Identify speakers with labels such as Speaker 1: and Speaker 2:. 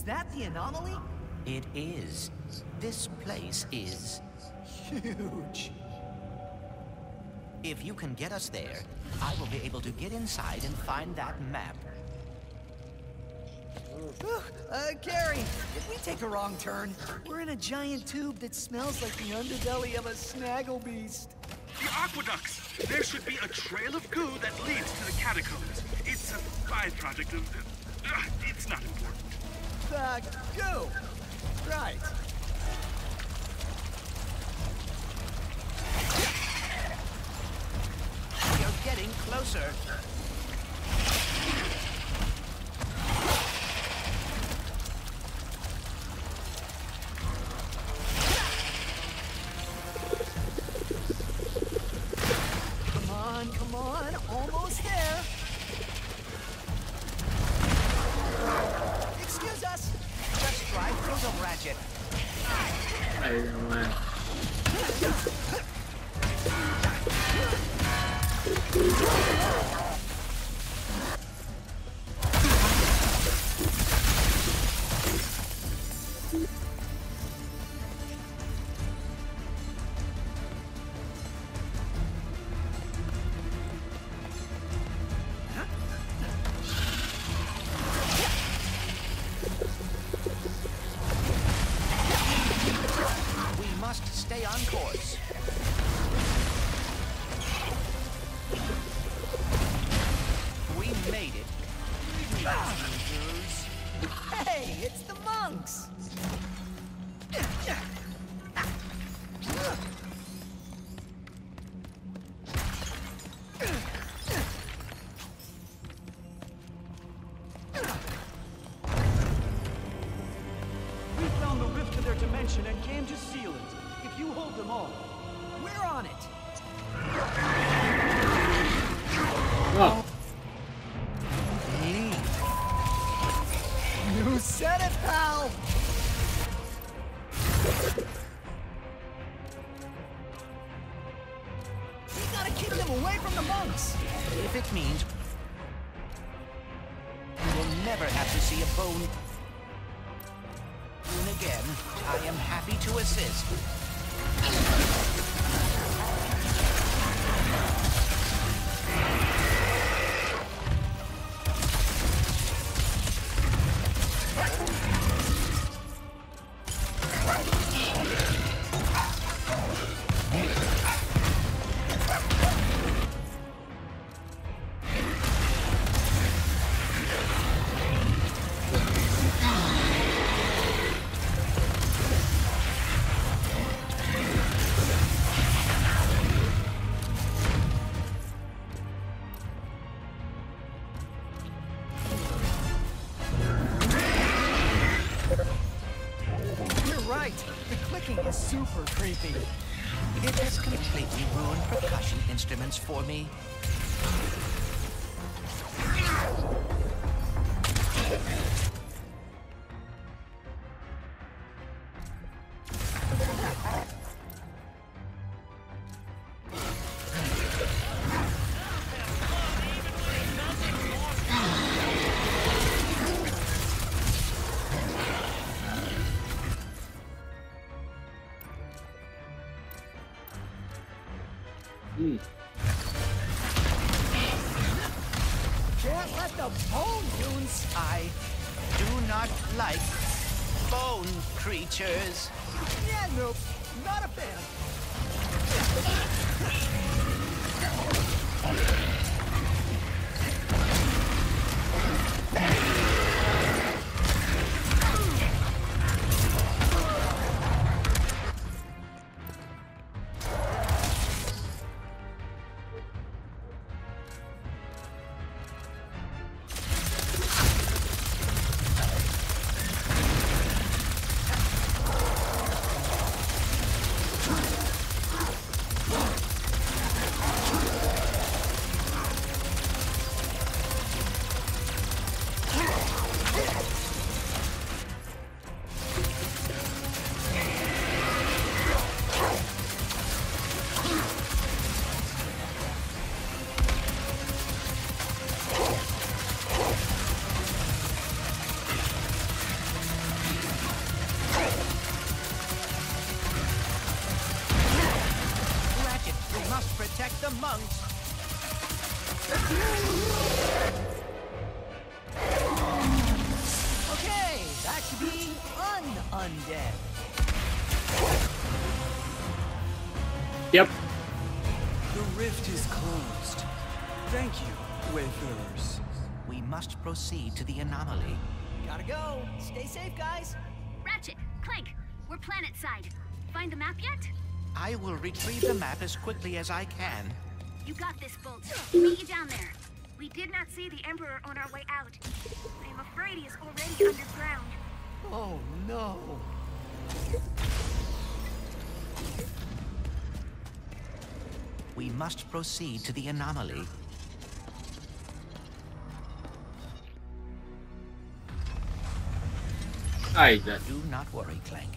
Speaker 1: Is that the anomaly?
Speaker 2: It is. This place is
Speaker 1: Huge.
Speaker 2: If you can get us there, I will be able to get inside and find that map.
Speaker 1: Gary, did we take a wrong turn? We're in a giant tube that smells like the underbelly of a snaggle beast.
Speaker 3: The aqueducts! There should be a trail of goo that leads to the catacombs. It's a byproduct of... it's not important.
Speaker 1: Goo! Right.
Speaker 2: We are getting closer.
Speaker 1: Come on, almost there. Excuse us.
Speaker 2: Just drive through the Ratchet. Stay on course. We made it.
Speaker 1: Hey, it's the monks!
Speaker 4: We found the rift to their dimension and came to seal it. If you hold them all,
Speaker 1: we're on it.
Speaker 5: Oh.
Speaker 1: You said it, pal! We gotta keep them away from the monks!
Speaker 2: If it means we will never have to see a bone again, I am happy to assist.
Speaker 1: Super creepy.
Speaker 2: It has completely ruined percussion instruments for me.
Speaker 1: Can't let the bone goons.
Speaker 2: I do not like bone creatures.
Speaker 1: Yeah, nope. Not a fan.
Speaker 2: monks.
Speaker 1: Okay, that should be undead.
Speaker 5: Yep.
Speaker 4: The rift is closed. Thank you, wayfarers.
Speaker 2: We must proceed to the anomaly.
Speaker 1: Gotta go. Stay safe, guys.
Speaker 6: Ratchet, Clank, we're planet side. Find the map yet?
Speaker 2: I will retrieve the map as quickly as I can.
Speaker 6: You got this, Bolt. Meet you down there. We did not see the Emperor on our way out. I'm afraid he is already underground.
Speaker 1: Oh, no.
Speaker 2: We must proceed to the anomaly.
Speaker 5: Haydi.
Speaker 2: Do not worry, Clank.